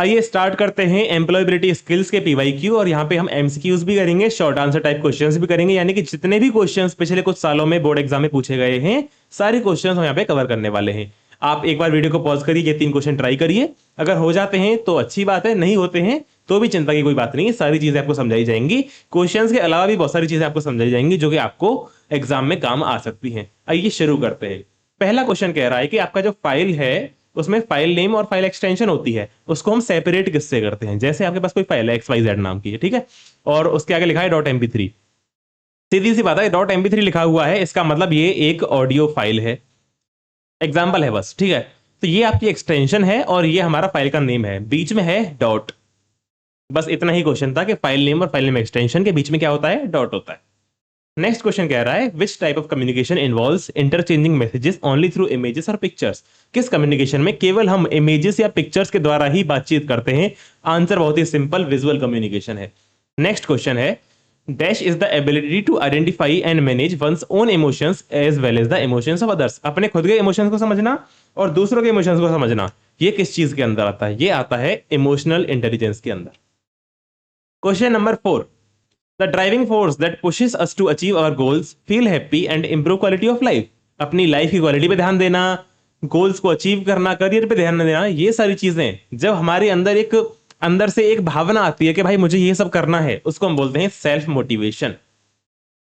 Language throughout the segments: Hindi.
आइए स्टार्ट करते हैं एम्प्लॉयबिलिटी स्किल्स के पीवाईक्यू, और यहाँ पे हम एमसीक्यूज भी करेंगे, शॉर्ट आंसर टाइप क्वेश्चंस भी करेंगे, यानी कि जितने भी क्वेश्चंस पिछले कुछ सालों में बोर्ड एग्जाम में पूछे गए हैं सारे क्वेश्चंस हम यहाँ पे कवर करने वाले हैं। आप एक बार वीडियो को पॉज करिए, ये 3 क्वेश्चन ट्राई करिए, अगर हो जाते हैं तो अच्छी बात है, नहीं होते हैं तो भी चिंता की कोई बात नहीं है, सारी चीजें आपको समझाई जाएंगी। क्वेश्चंस के अलावा भी बहुत सारी चीजें आपको समझाई जाएंगी जो कि आपको एग्जाम में काम आ सकती हैं। आइए शुरू करते हैं। पहला क्वेश्चन कह रहा है कि आपका जो फाइल है उसमें फाइल नेम और फाइल एक्सटेंशन होती है, उसको हम सेपरेट किससे करते हैं। जैसे आपके पास कोई फाइल है XYZ नाम की है, ठीक है, और उसके आगे लिखा है .mp3। सीधी सी बात है, .mp3 लिखा हुआ है, इसका मतलब ये एक ऑडियो फाइल है, एग्जाम्पल है बस, ठीक है। तो ये आपकी एक्सटेंशन है और ये हमारा फाइल का नेम है, बीच में है डॉट। बस इतना ही क्वेश्चन था कि फाइल नेम और फाइल नेम एक्सटेंशन के बीच में क्या होता है, डॉट होता है। नेक्स्ट क्वेश्चन कह रहा है which type of communication involves interchanging messages only through images और पिक्चर्स। किस कम्युनिकेशन में केवल हम इमेजेस या पिक्चर्स के द्वारा ही बातचीत करते हैं। आंसर बहुत ही सिंपल, विजुअल कम्युनिकेशन है। नेक्स्ट क्वेश्चन है dash is the ability to identify and manage one's own emotions as well as the emotions of others. अपने खुद के इमोशंस को समझना और दूसरों के इमोशंस को समझना, ये किस चीज के अंदर आता है, ये आता है इमोशनल इंटेलिजेंस के अंदर। Question number 4, The driving force that pushes us to achieve our goals, feel happy and improve quality of life। अपनी लाइफ की क्वालिटी पे ध्यान देना, गोल्स को अचीव करना, करियर पे ध्यान देना, ये सारी चीजें जब हमारे अंदर से एक भावना आती है कि भाई मुझे ये सब करना है, उसको हम बोलते हैं सेल्फ मोटिवेशन।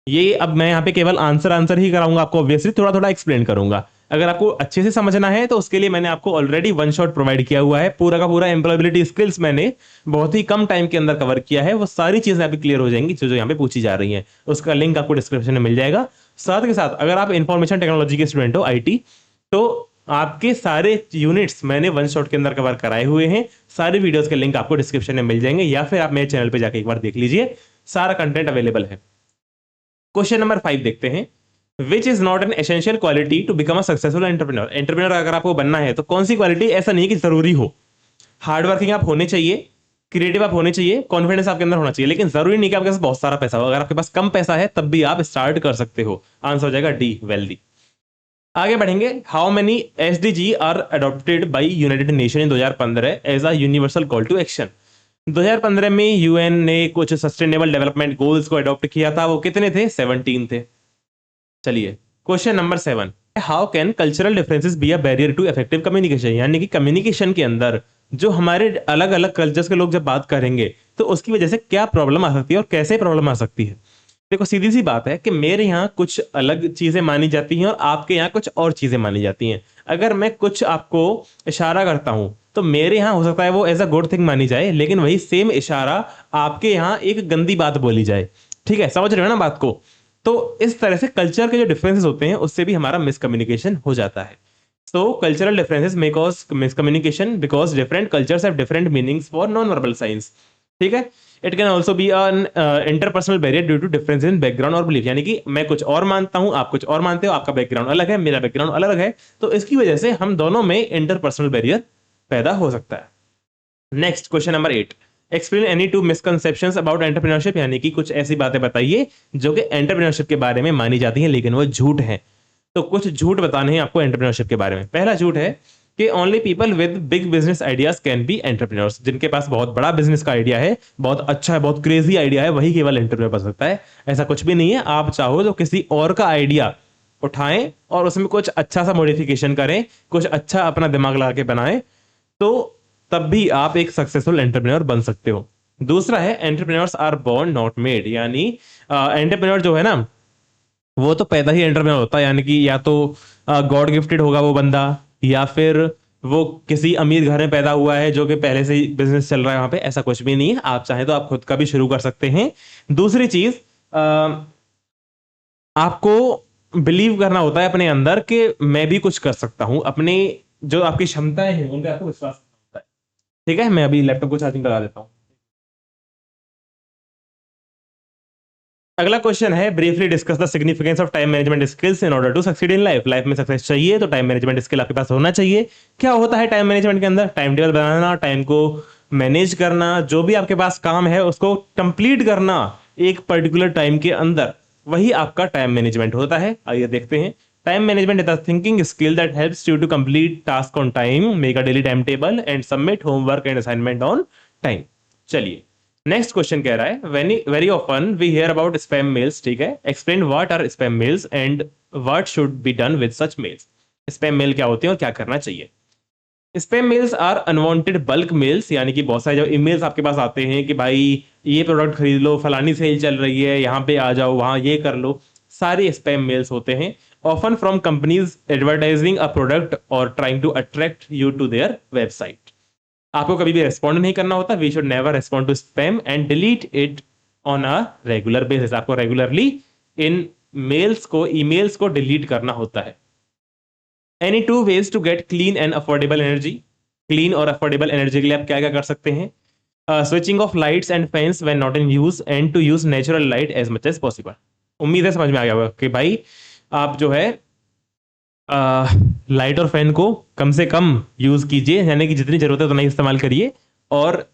ये अब मैं यहाँ पे केवल आंसर ही कराऊंगा आपको, ऑब्वियसली थोड़ा थोड़ा एक्सप्लेन करूंगा। अगर आपको अच्छे से समझना है तो उसके लिए मैंने आपको ऑलरेडी वन शॉट प्रोवाइड किया हुआ है, पूरा का पूरा एम्प्लॉयबिलिटी स्किल्स मैंने बहुत ही कम टाइम के अंदर कवर किया है। वो सारी चीजें अभी क्लियर हो जाएंगी जो यहाँ पे पूछी जा रही हैं, उसका लिंक आपको डिस्क्रिप्शन में मिल जाएगा। साथ के साथ अगर आप इंफॉर्मेशन टेक्नोलॉजी के स्टूडेंट हो, IT, तो आपके सारे यूनिट्स मैंने वन शॉट के अंदर कवर कराए हुए हैं। सारे वीडियोस के लिंक आपको डिस्क्रिप्शन में मिल जाएंगे, या फिर आप मेरे चैनल पे जाके एक बार देख लीजिए, सारा कंटेंट अवेलेबल है। क्वेश्चन नंबर 5 देखते हैं which is not an essential quality to become a successful entrepreneur. Entrepreneur अगर आपको बनना है तो कौन सी क्वालिटी, ऐसा नहीं कि जरूरी हो, हार्ड वर्किंग आप होने चाहिए, क्रिएटिव आप होने चाहिए, कॉन्फिडेंस आपके अंदर होना चाहिए, लेकिन जरूरी नहीं कि आपके पास बहुत सारा पैसा हो। अगर आपके पास कम पैसा है तब भी आप स्टार्ट कर सकते हो। आंसर हो जाएगा डी, वेल्दी। आगे बढ़ेंगे। How many SDG are adopted by United Nation in 2015 as a universal call to action. 2015 में UN ने कुछ सस्टेनेबल डेवलपमेंट गोल्स को अडॉप्ट किया था, वो कितने थे, 17 थे। चलिए question number 7, how can cultural differences be a barrier to effective communication. यानी कि कम्युनिकेशन के अंदर जो हमारे अलग अलग कल्चर्स के लोग जब बात करेंगे तो उसकी वजह से क्या प्रॉब्लम आ सकती है और कैसे प्रॉब्लम आ सकती है। देखो सीधी सी बात है कि मेरे यहाँ कुछ अलग चीजें मानी जाती हैं और आपके यहाँ कुछ और चीजें मानी जाती हैं। अगर मैं कुछ आपको इशारा करता हूं तो मेरे यहाँ हो सकता है वो एज अ गुड थिंग मानी जाए, लेकिन वही सेम इशारा आपके यहाँ एक गंदी बात बोली जाए। ठीक है, समझ रहे हो ना बात को। तो इस तरह से कल्चर के जो डिफरेंसेस होते हैं उससे भी हमारा मिसकम्युनिकेशन हो जाता है। So cultural differences may cause miscommunication because different cultures have different meanings for non verbal signs. ठीक है, it can also be an interpersonal barrier due to difference in background और बिलीफ। यानी कि मैं कुछ और मानता हूं, आप कुछ और मानते हो, आपका बैकग्राउंड अलग है, मेरा बैकग्राउंड अलग है, तो इसकी वजह से हम दोनों में इंटरपर्सनल बैरियर पैदा हो सकता है। Next question number 8, explain any 2 misconceptions about entrepreneurship. यानी कि कुछ ऐसी बातें बताइए जो कि एंटरप्रेन्योरशिप के बारे में मानी जाती हैं लेकिन वो झूठ है। तो कुछ झूठ बताने हैं आपको एंटरप्रेन्योरशिप के बारे में। पहला झूठ है कि only people with big business ideas can be entrepreneurs. जिनके पास बहुत बड़ा बिजनेस का आइडिया है, बहुत अच्छा है, बहुत क्रेजी आइडिया है, वही केवल एंटरप्रेन्योर बन सकता है। ऐसा कुछ भी नहीं है। आप चाहो तो किसी और का आइडिया उठाएं और उसमें कुछ अच्छा सा मॉडिफिकेशन करें, कुछ अच्छा अपना दिमाग लगा के बनाएं, तो तब भी आप एक सक्सेसफुल एंटरप्रेन्योर बन सकते हो। दूसरा है entrepreneurs are born not made. यानी एंटरप्रेन्योर जो है ना वो तो पैदा ही एंटरप्रेन्योर होता है। यानी कि या तो गॉड गिफ्टेड होगा वो बंदा, या फिर वो किसी अमीर घर में पैदा हुआ है जो कि पहले से ही बिजनेस चल रहा है वहां पे। ऐसा कुछ भी नहीं है। आप चाहें तो आप खुद का भी शुरू कर सकते हैं। दूसरी चीज, आपको बिलीव करना होता है अपने अंदर कि मैं भी कुछ कर सकता हूं। अपने जो आपकी क्षमताएं हैं उन पे आपको विश्वास होता है। ठीक है, मैं अभी लैपटॉप को चार्जिंग लगा देता हूं। अगला क्वेश्चन है briefly discuss the significance of time management skills in order to succeed in life. Life में सक्सेस चाहिए तो टाइम मैनेजमेंट स्किल आपके पास होना चाहिए। क्या होता है टाइम मैनेजमेंट के अंदर, टाइम टेबल बनाना, टाइम को मैनेज करना, जो भी आपके पास काम है उसको कंप्लीट करना एक पर्टिकुलर टाइम के अंदर, वही आपका टाइम मैनेजमेंट होता है। आइए देखते हैं time management is the thinking skill that helps you to complete task on time, make a daily time table and submit homework and assignment on time. चलिए नेक्स्ट क्वेश्चन कह रहा है very often we hear about spam mails, ठीक है, explain what are spam mails and what should be done with such mails. Spam mail क्या होते हैं और क्या करना चाहिए। Spam mails are unwanted bulk mails, यानी कि बहुत सारे जब ईमेल्स आपके पास आते हैं कि भाई ये प्रोडक्ट खरीद लो, फलानी सेल चल रही है, यहाँ पे आ जाओ, वहां ये कर लो, सारे स्पैम मेल्स होते हैं। Often from companies advertising a product और trying to attract you to their website. आपको कभी भी रेस्पॉन्ड नहीं करना होता, we should never respond to spam and delete it on a regular basis. आपको रेगुलरली इन मेल्स को, ईमेल्स को डिलीट करना होता है। Any two ways to get clean and affordable energy. Clean और अफोर्डेबल एनर्जी के लिए आप क्या क्या कर सकते हैं। Switching off lights and fans when not in use and to use natural light as much as possible. उम्मीद है समझ में आ गया होगा कि भाई आप जो है लाइट और फैन को कम से कम यूज कीजिए, यानी कि जितनी जरूरत है उतना ही इस्तेमाल करिए, और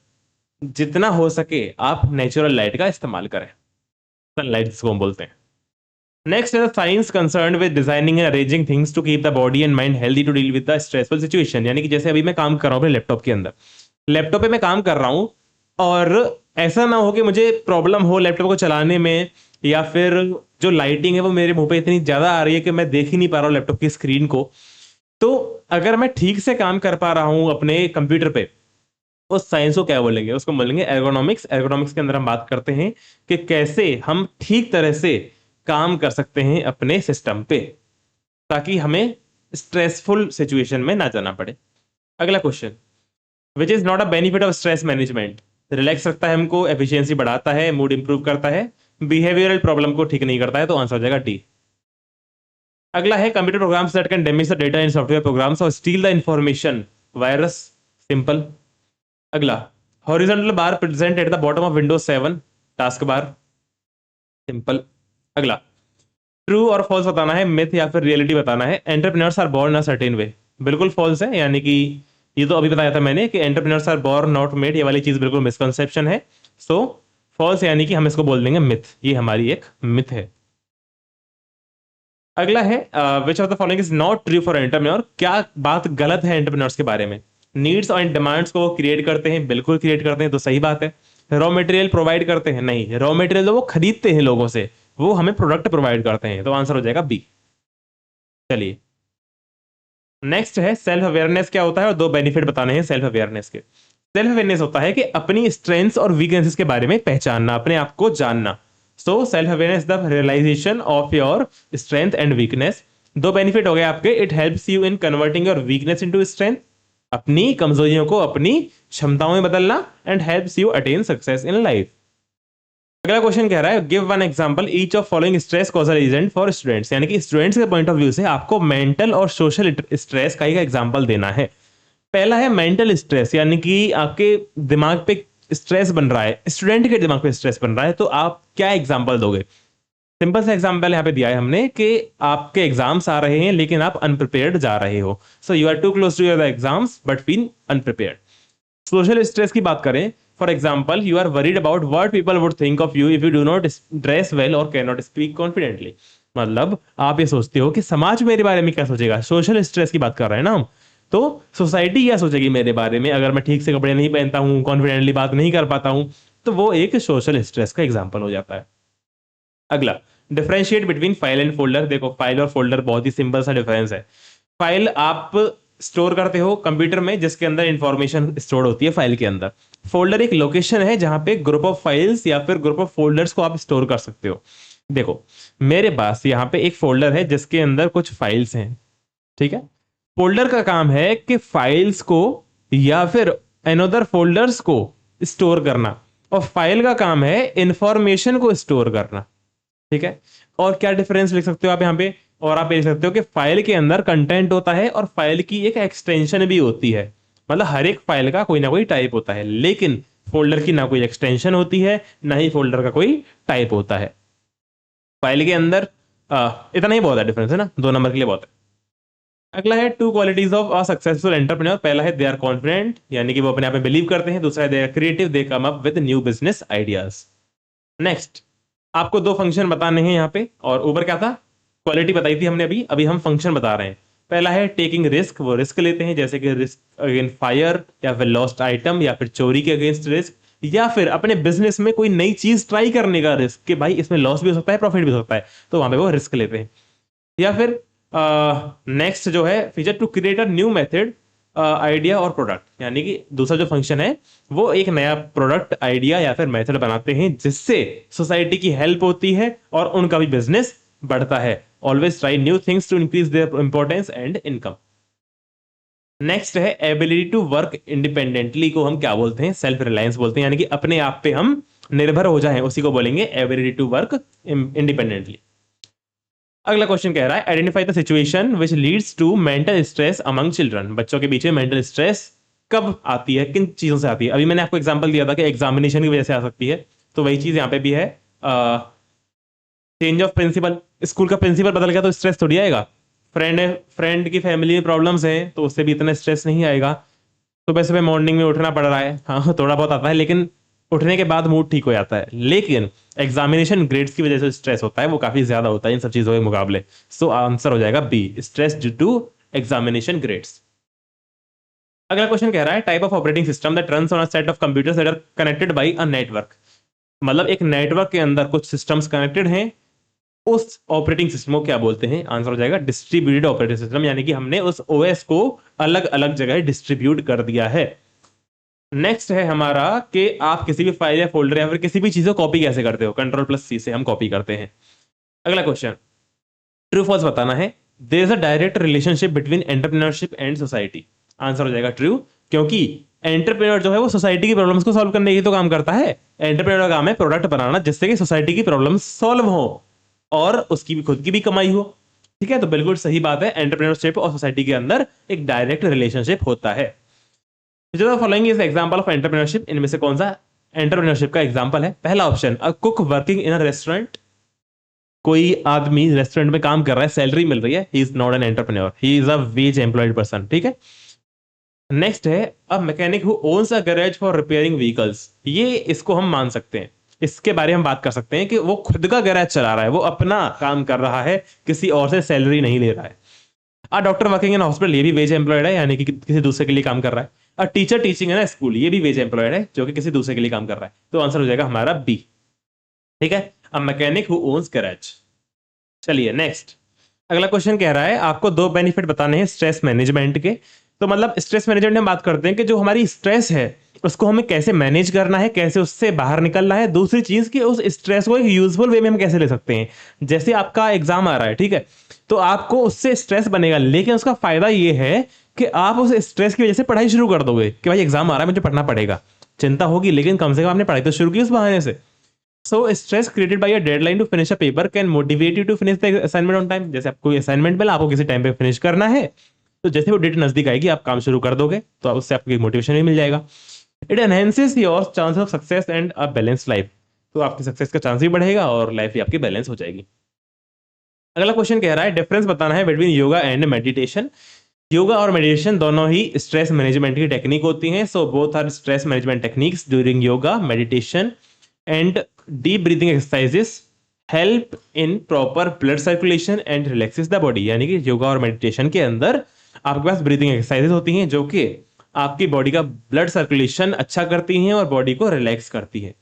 जितना हो सके आप नेचुरल लाइट का इस्तेमाल करें, सनलाइट जिसको हम बोलते हैं। नेक्स्ट है science concern with designing and arranging things to keep the body and mind healthy to deal with the stressful situation. यानी कि जैसे अभी मैं काम कर रहा हूँ अपने लैपटॉप के अंदर, लैपटॉप पे मैं काम कर रहा हूँ और ऐसा ना हो कि मुझे प्रॉब्लम हो लैपटॉप को चलाने में, या फिर जो लाइटिंग है वो मेरे मुंह पे इतनी ज्यादा आ रही है कि मैं देख ही नहीं पा रहा हूँ लैपटॉप की स्क्रीन को। तो अगर मैं ठीक से काम कर पा रहा हूँ अपने कंप्यूटर पे, उस साइंस को क्या बोलेंगे, उसको बोलेंगे एर्गोनॉमिक्स। एर्गोनॉमिक्स के अंदर हम बात करते हैं कि कैसे हम ठीक तरह से काम कर सकते हैं अपने सिस्टम पे, ताकि हमें स्ट्रेसफुल सिचुएशन में ना जाना पड़े। अगला question, which is not a benefit of stress management. Relax रखता है हमको, एफिशिएंसी बढ़ाता है, मूड इंप्रूव करता है, बिहेवियरल प्रॉब्लम को ठीक नहीं करता है, तो आंसर हो जाएगा डी। अगला है computer programs that can damage the data in software programs और steal the information, virus. Simple. अगला, horizontal bar present at the bottom of Windows 7, task bar. Simple. अगला, ट्रू और फॉल्स बताना है, मिथ या फिर रियलिटी बताना है। Entrepreneurs are born a certain way, बिल्कुल फॉल्स है, यानी कि ये तो अभी बताया था मैंने कि entrepreneurs are born not made, ये वाली चीज बिल्कुल मिसकंसेप्शन है। सो फॉल्स, यानी कि हम इसको बोल देंगे मिथ, ये हमारी एक मिथ है। अगला है which of the following is not true for entrepreneur, क्या बात गलत है एंटरप्रेन्योर्स के बारे में। नीड्स और डिमांड्स को क्रिएट करते हैं, बिल्कुल क्रिएट करते हैं, तो सही बात है। रॉ मटेरियल प्रोवाइड करते हैं, नहीं, रॉ मटेरियल तो वो खरीदते हैं लोगों से, वो हमें प्रोडक्ट प्रोवाइड करते हैं, तो आंसर हो जाएगा बी। चलिए नेक्स्ट है सेल्फ अवेयरनेस क्या होता है, और दो बेनिफिट बताने हैं सेल्फ अवेयरनेस के। सेल्फ अवेयरनेस होता है कि अपनी स्ट्रेंथ्स और वीकनेसेस के बारे में पहचानना, अपने आप को जानना। So self awareness the realization of your strength and weakness. दो बेनिफिट हो गए आपके, it helps you in converting your weakness into strength, अपनी कमजोरियों को अपनी क्षमताओं में बदलना, and helps you attain success in life. अगला क्वेश्चन कह रहा है give one example each of following stress causal agent for students, यानी कि स्टूडेंट्स के पॉइंट ऑफ व्यू से आपको मेंटल और सोशल स्ट्रेस का एग्जांपल देना है। पहला है मेंटल स्ट्रेस, यानी कि आपके दिमाग पे स्ट्रेस बन रहा है, स्टूडेंट के दिमाग पे स्ट्रेस बन रहा है, तो आप क्या एग्जांपल दोगे। सिंपल सा एग्जांपल यहाँ पे दिया है हमने कि आपके एग्जाम्स आ रहे हैं लेकिन आप अनप्रिपेयर्ड जा रहे हो, so you are too close to your exams but feel unprepared. Social stress की बात करें, for example you are worried about what people would think of you if you do not dress well और कैन नॉट स्पीक कॉन्फिडेंटली। मतलब आप ये सोचते हो कि समाज मेरे बारे में क्या सोचेगा, सोशल स्ट्रेस की बात कर रहे हैं ना हम, तो सोसाइटी क्या सोचेगी मेरे बारे में अगर मैं ठीक से कपड़े नहीं पहनता हूं, कॉन्फिडेंटली बात नहीं कर पाता हूं, तो वो एक सोशल स्ट्रेस का एग्जाम्पल हो जाता है। अगला, differentiate between file and folder. देखो फाइल और फोल्डर बहुत ही सिंपल सा डिफरेंस है। फाइल आप स्टोर करते हो कंप्यूटर में जिसके अंदर इंफॉर्मेशन स्टोर होती है फाइल के अंदर। फोल्डर एक लोकेशन है जहां पे ग्रुप ऑफ फाइल्स या फिर ग्रुप ऑफ फोल्डर्स को आप स्टोर कर सकते हो। देखो मेरे पास यहाँ पे एक फोल्डर है जिसके अंदर कुछ फाइल्स हैं, ठीक है। फोल्डर का काम है कि फाइल्स को या फिर अनदर फोल्डर्स को स्टोर करना, और फाइल का काम है इंफॉर्मेशन को स्टोर करना, ठीक है। और क्या डिफरेंस लिख सकते हो आप यहाँ पे, और आप ये लिख सकते हो कि फाइल के अंदर कंटेंट होता है और फाइल की एक एक्सटेंशन भी होती है। मतलब हर एक फाइल का कोई ना कोई टाइप होता है, लेकिन फोल्डर की ना कोई एक्सटेंशन होती है ना ही फोल्डर का कोई टाइप होता है। फाइल के अंदर इतना ही बहुत है डिफरेंस, है ना, 2 नंबर के लिए बहुत है। अगला है two qualities of a successful entrepreneur. पहला है दे आर कॉन्फिडेंट, यानी कि वो अपने आप में बिलीव करते हैं। दूसरा है they are creative, they come up with new business ideas. Next, आपको दो फंक्शन बताने हैं यहाँ पे, और ऊपर क्या था, क्वालिटी बताई थी हमने, अभी अभी हम फंक्शन बता रहे हैं। पहला है टेकिंग रिस्क, वो रिस्क लेते हैं, जैसे कि रिस्क अगेंस्ट फायर, या फिर लॉस्ट आइटम, या फिर चोरी के अगेंस्ट रिस्क, या फिर अपने बिजनेस में कोई नई चीज ट्राई करने का रिस्क, कि भाई इसमें लॉस भी हो सकता है प्रॉफिट भी हो सकता है, तो वहां पे वो रिस्क लेते हैं। या फिर नेक्स्ट जो है feature, to create a new method, idea और प्रोडक्ट, यानी कि दूसरा जो फंक्शन है वो एक नया प्रोडक्ट, आइडिया या फिर मेथड बनाते हैं जिससे सोसाइटी की हेल्प होती है और उनका भी बिजनेस बढ़ता है। Always try new things to increase their importance and income. Next है एबिलिटी टू वर्क इंडिपेंडेंटली, को हम क्या बोलते हैं? सेल्फ रिलायंस बोलते हैं, यानी कि अपने आप पे हम निर्भर हो जाएं, उसी को बोलेंगे एबिलिटी टू वर्क इंडिपेंडेंटली। अगला क्वेश्चन कह रहा है identify the situation which leads to mental stress among children. बच्चों के बीच में मेंटल स्ट्रेस कब आती है, किन चीजों से आती है? अभी मैंने आपको एग्जांपल दिया था कि एग्जामिनेशन की वजह से आ सकती है, तो वही चीज यहाँ पे भी है। चेंज ऑफ प्रिंसिपल, स्कूल का प्रिंसिपल बदल गया तो स्ट्रेस थोड़ी आएगा। फ्रेंड की फैमिली में प्रॉब्लम्स हैं तो उससे भी इतना स्ट्रेस नहीं आएगा। सुबह सुबह मॉर्निंग में उठना पड़ रहा है, हाँ थोड़ा बहुत आता है, लेकिन उठने के बाद मूड ठीक हो जाता है। लेकिन एग्जामिनेशन ग्रेड्स की वजह से स्ट्रेस होता है, वो काफी ज्यादा होता है इन सब चीजों के मुकाबले। सो आंसर हो जाएगा b, stress due to examination grades. अगला क्वेश्चन कह रहा है type of operating system that runs on a set of computers that are connected by a network. मतलब एक नेटवर्क के अंदर कुछ सिस्टम्स कनेक्टेड हैं, उस ऑपरेटिंग सिस्टम को क्या बोलते हैं? आंसर हो जाएगा डिस्ट्रीब्यूटेड ऑपरेटिंग सिस्टम, यानी कि हमने उस ओएस को अलग अलग जगह डिस्ट्रीब्यूट कर दिया है। नेक्स्ट है हमारा कि आप किसी भी फाइल या फोल्डर या फिर किसी भी चीज को कॉपी कैसे करते हो? कंट्रोल प्लस सी से हम कॉपी करते हैं। अगला क्वेश्चन ट्रू फॉल्स बताना है। There is a direct relationship between entrepreneurship and society. Answer हो जाएगा ट्रू, क्योंकि एंटरप्रेन्योर जो है वो सोसाइटी की प्रॉब्लम्स को सॉल्व करने की तो काम करता है। एंटरप्रेन्योर का काम है प्रोडक्ट बनाना जिससे कि सोसाइटी की प्रॉब्लम्स सॉल्व हो और उसकी भी खुद की भी कमाई हो। ठीक है, तो बिल्कुल सही बात है, एंटरप्रेन्योरशिप और सोसाइटी के अंदर एक डायरेक्ट रिलेशनशिप होता है। Following is example of entrepreneurship, इनमें से कौन सा एंटरप्रेन्योरशिप का एग्जांपल है? पहला option, a cook working in a restaurant. कोई आदमी रेस्टोरेंट में काम कर रहा है, सैलरी मिल रही है, he is not an entrepreneur, he is a wage employed person. ठीक है। नेक्स्ट है a mechanic who owns a garage for repairing vehicles. ये इसको हम मान सकते हैं, इसके बारे में हम बात कर सकते हैं कि वो खुद का गैरेज चला रहा है, वो अपना काम कर रहा है, किसी और से सैलरी नहीं ले रहा है। A doctor working in hospital, ये भी वेज एम्प्लॉयड है, यानी कि किसी दूसरे के लिए काम कर रहा है। अ टीचर टीचिंग है ना स्कूल, ये भी वेज एम्प्लॉयड है जो कि किसी दूसरे के लिए काम कर रहा है। तो आंसर हो जाएगा हमारा बी। ठीक है, a mechanic who ons garage. चलिए नेक्स्ट, अगला क्वेश्चन कह रहा है आपको दो बेनिफिट बताने हैं स्ट्रेस मैनेजमेंट के। तो मतलब स्ट्रेस मैनेजमेंट में बात करते हैं कि जो हमारी स्ट्रेस है उसको हमें कैसे मैनेज करना है, कैसे उससे बाहर निकलना है। दूसरी चीज कि उस स्ट्रेस को एक यूजफुल वे में हम कैसे ले सकते हैं। जैसे आपका एग्जाम आ रहा है, ठीक है, तो आपको उससे स्ट्रेस बनेगा, लेकिन उसका फायदा ये है कि आप उस स्ट्रेस की वजह से पढ़ाई शुरू कर दोगे कि भाई एग्जाम आ रहा है मुझे पढ़ना पड़ेगा। चिंता होगी लेकिन कम से कम आपने पढ़ाई तो शुरू की उस बहाने से। So stress created by a deadline to finish a paper can motivate you to finish the assignment on time। जैसे आपको असाइनमेंट मिला, आपको किसी टाइम पे फिनिश करना है, तो जैसे वो डेट नजदीक आएगी आप काम शुरू कर दोगे, तो उससे आपको एक मोटिवेशन भी मिल जाएगा। It enhances your chance of success and a balance life. तो आपकी सक्सेस का चांस भी बढ़ेगा और लाइफ भी आपकी बैलेंस हो जाएगी। अगला क्वेश्चन कह रहा है डिफरेंस बताना है between yoga and meditation. Yoga और मेडिटेशन दोनों ही स्ट्रेस मैनेजमेंट की टेक्निक होती हैं। So both are stress management techniques. During yoga meditation and deep breathing exercises help in proper blood circulation and relaxes the body. यानी कि योगा और मेडिटेशन के अंदर आपके पास ब्रीथिंग एक्सरसाइजेस होती हैं जो कि आपकी बॉडी का ब्लड सर्कुलेशन अच्छा करती हैं और बॉडी को रिलैक्स करती है।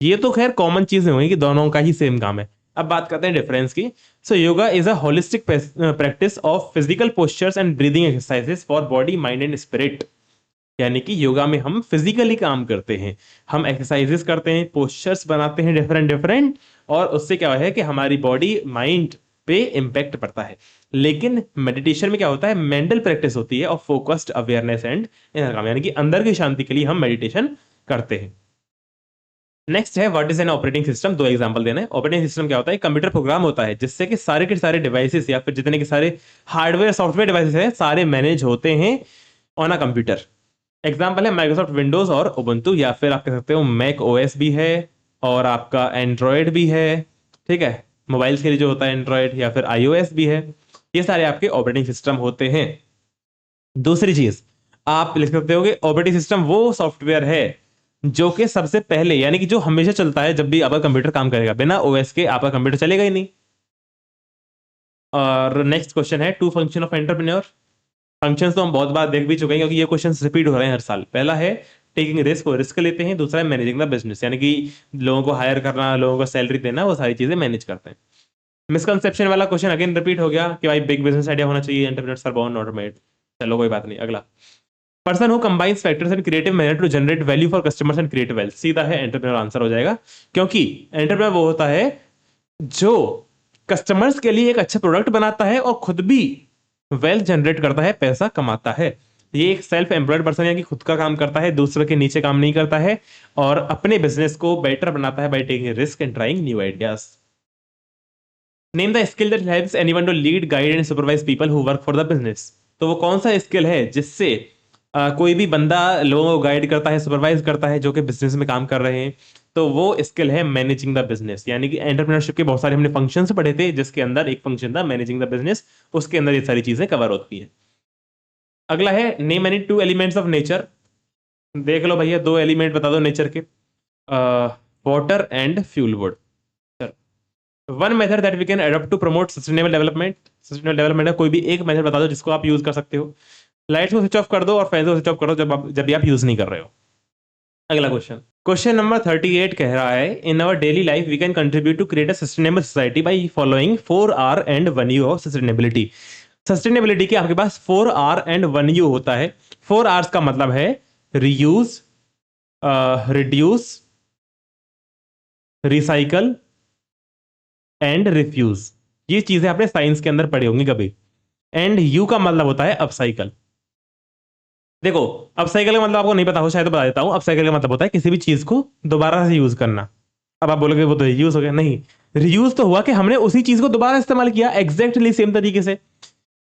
ये तो खैर कॉमन चीजें हुई कि दोनों का ही सेम काम है। अब बात करते हैं डिफरेंस की। So yoga is a holistic practice of physical postures and breathing exercises for body mind and spirit. यानी कि योगा में हम फिजिकली काम करते हैं, हम एक्सरसाइजेस करते हैं, पोस्चर्स बनाते हैं डिफरेंट डिफरेंट, और उससे क्या है कि हमारी बॉडी माइंड पे इम्पैक्ट पड़ता है। लेकिन मेडिटेशन में क्या होता है, मेंटल प्रैक्टिस होती है और फोकस्ड अवेयरनेस एंड इनर काम, यानी कि अंदर की शांति के लिए हम मेडिटेशन करते हैं। नेक्स्ट है what is an operating system. दो एग्जांपल देना है। ऑपरेटिंग सिस्टम क्या होता है, कंप्यूटर प्रोग्राम होता है जिससे कि सारे के सारे डिवाइसेस या फिर जितने के सारे हार्डवेयर सॉफ्टवेयर डिवाइसेस हैं सारे मैनेज होते हैं ऑन अ कंप्यूटर। एग्जांपल है माइक्रोसॉफ्ट विंडोज और उबुंटू, या फिर आप कह सकते हो मैक ओएस भी है और आपका एंड्रॉयड भी है। ठीक है, मोबाइल के लिए जो होता है एंड्रॉयड, या फिर आईओएस भी है। ये सारे आपके ऑपरेटिंग सिस्टम होते हैं। दूसरी चीज आप लिख सकते हो कि ऑपरेटिंग सिस्टम वो सॉफ्टवेयर है जो कि सबसे पहले, यानी कि जो हमेशा चलता है जब भी आपका कंप्यूटर काम करेगा। बिना ओएस के आपका कंप्यूटर चलेगा ही नहीं। और नेक्स्ट क्वेश्चन है two function of entrepreneur. Functions तो हम बहुत बार देख भी चुके हैं क्योंकि ये क्वेश्चंस रिपीट हो रहे हैं हर साल। पहला है टेकिंग रिस्क, वो रिस्क लेते हैं। दूसरा है मैनेजिंग द बिजनेस, यानी कि लोगों को हायर करना, लोगों को सैलरी देना, वो सारी चीजें मैनेज करते हैं। मिसकंसेप्शन वाला क्वेश्चन अगेन रिपीट हो गया कि भाई बिग बिजनेस आइडिया होना चाहिए, entrepreneurs are born not made. चलो कोई बात नहीं। अगला, person who combines factors in creative manner to generate value for customers and create wealth. सीधा है एंटरप्रेन्योर आंसर हो जाएगा, क्योंकि एंटरप्रेन्योर वो होता है जो कस्टमर्स के लिए एक अच्छा प्रोडक्ट बनाता है और खुद भी वेल्थ जनरेट करता है, पैसा कमाता है। ये एक सेल्फ एम्प्लॉयड पर्सन है कि खुद का काम करता है, दूसरे के नीचे काम नहीं करता है, और अपने बिजनेस को बेटर बनाता है by taking risk and trying new ideas. Name the skill that helps anyone to lead, guide and supervise people who work for the business. तो वो कौन सा स्किल है जिससे कोई भी बंदा लोगों को गाइड करता है, सुपरवाइज करता है, जो कि बिजनेस में काम कर रहे हैं? तो वो स्किल है मैनेजिंग द बिजनेस। यानी कि एंटरप्रेन्योरशिप के बहुत सारे हमने फंक्शंस पढ़े थे, जिसके अंदर एक फंक्शन था मैनेजिंग द बिजनेस, उसके अंदर ये सारी चीजें कवर होती है। अगला है name any two elements of nature. देख लो भैया, दो एलिमेंट बता दो नेचर के, water and fuel wood. One method that we can adopt to promote sustainable development. Sustainable development का कोई भी एक मेथड बता दो जिसको आप यूज कर सकते हो। लाइट्स को स्विच ऑफ कर दो और फैन को स्विच ऑफ कर दो जब भी आप यूज नहीं कर रहे हो। अगला क्वेश्चन नंबर 38 कह रहा है in our daily life we can contribute to create a sustainable society by following 4R and 1U of sustainability. Sustainability के आपके पास 4R एंड 1U होता है। 4R's का मतलब है reuse, reduce, recycle and refuse. ये चीजें आपने साइंस के अंदर पढ़ी होंगी कभी। एंड यू का मतलब होता है अपसाइकल। देखो, अपसाइकल का मतलब आपको नहीं पता हो शायद, तो बता देता हूं। अपसाइकल का मतलब होता है किसी भी चीज को दोबारा से यूज करना। अब आप बोलोगे वो तो यूज हो गया, नहीं, रीयूज तो हुआ कि हमने उसी चीज को दोबारा इस्तेमाल किया एग्जैक्टली सेम तरीके से।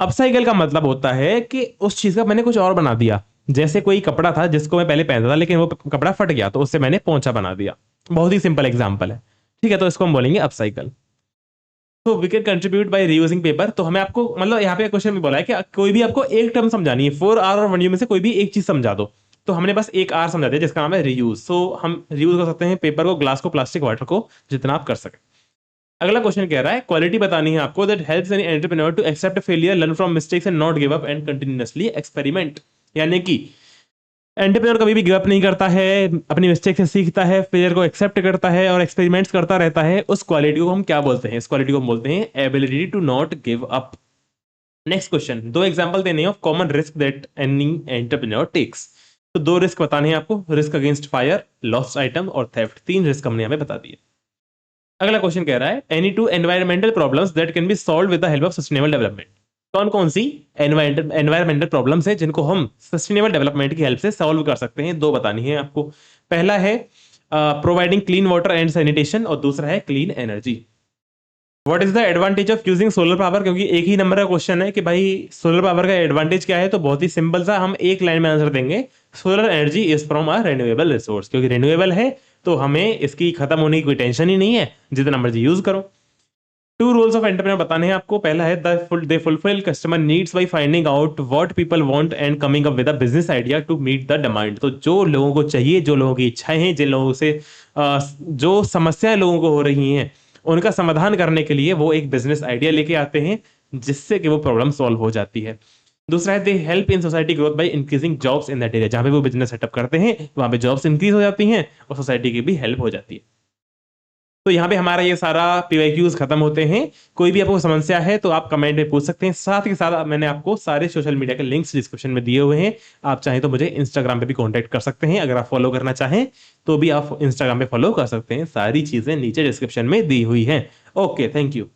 अपसाइकल का मतलब होता है कि उस चीज का मैंने कुछ और बना दिया। जैसे कोई कपड़ा था जिसको मैं पहले पहनता था, लेकिन वो कपड़ा फट गया तो उससे मैंने पोंछा बना दिया। बहुत ही सिंपल एग्जांपल है, ठीक है? तो इसको हम बोलेंगे अपसाइकल। तो we can contribute by reusing paper. तो हमें आपको मतलब यहाँ पे क्वेश्चन में बोला है कि कोई भी आपको एक टर्म समझानी है, 4R और 1U में से कोई भी एक चीज समझा दो। तो हमने बस एक R समझा दिया जिसका नाम है रीयूज। सो हम रीयूज कर सकते हैं पेपर को, ग्लास को, प्लास्टिक, वाटर को, जितना आप कर सके। अगला क्वेश्चन कह रहा है क्वालिटी बतानी है आपको that helps any entrepreneur to accept failure, learn from mistakes and not give up and continuously experiment. यानी कि एंटरप्रेन्योर कभी भी गिव अप नहीं करता है, अपनी मिस्टेक से सीखता है, फेलियर को एक्सेप्ट करता है और एक्सपेरिमेंट्स करता रहता है। उस क्वालिटी को हम क्या बोलते हैं? इस क्वालिटी को हम बोलते हैं ability to not give up. Next question, दो एग्जांपल देने of common risk that any entrepreneur takes. तो दो रिस्क बताने हैं आपको, risk against fire, lost item और थेफ्ट। तीन रिस्क हमने हमें बता दिए। अगला क्वेश्चन कह रहा है any two environmental problems that can be solved with the help of sustainable development. कौन कौन सी एनवायरमेंटल प्रॉब्लम्स है जिनको हम सस्टेनेबल डेवलपमेंट की हेल्प से सॉल्व कर सकते हैं? दो बतानी है आपको। पहला है providing clean water and sanitation और दूसरा है clean energy. What is the advantage of using solar power? क्योंकि एक ही नंबर का क्वेश्चन है कि भाई सोलर पावर का एडवांटेज क्या है, तो बहुत ही सिंपल सा हम एक लाइन में आंसर देंगे, solar energy is from a renewable resource. क्योंकि रिन्यूएबल है तो हमें इसकी खत्म होने की कोई टेंशन ही नहीं है, जितना मर्जी यूज करो। टू रूल्स ऑफ एंटरप्रेन्योर बताने हैं आपको। पहला है they fulfil customer needs by finding out what people want and coming up with a business idea to meet the demand. तो जो लोगों को चाहिए, जो लोगों की इच्छाएं हैं, जिन लोगों से जो समस्याएं लोगों को हो रही हैं, उनका समाधान करने के लिए वो एक बिजनेस आइडिया लेके आते हैं जिससे कि वो प्रॉब्लम सॉल्व हो जाती है। दूसरा है they help in society growth by increasing jobs in that area. जहां पे वो बिजनेस सेटअप करते हैं वहां पे जॉब्स इंक्रीज हो जाती हैं और सोसाइटी की भी हेल्प हो जाती है। तो यहाँ पे हमारा ये सारा PYQs खत्म होते हैं। कोई भी आपको समस्या है तो आप कमेंट में पूछ सकते हैं। साथ ही साथ मैंने आपको सारे सोशल मीडिया के लिंक्स डिस्क्रिप्शन में दिए हुए हैं। आप चाहें तो मुझे इंस्टाग्राम पे भी कांटेक्ट कर सकते हैं। अगर आप फॉलो करना चाहें तो भी आप इंस्टाग्राम पे फॉलो कर सकते हैं। सारी चीजें नीचे डिस्क्रिप्शन में दी हुई हैं। Okay, thank you.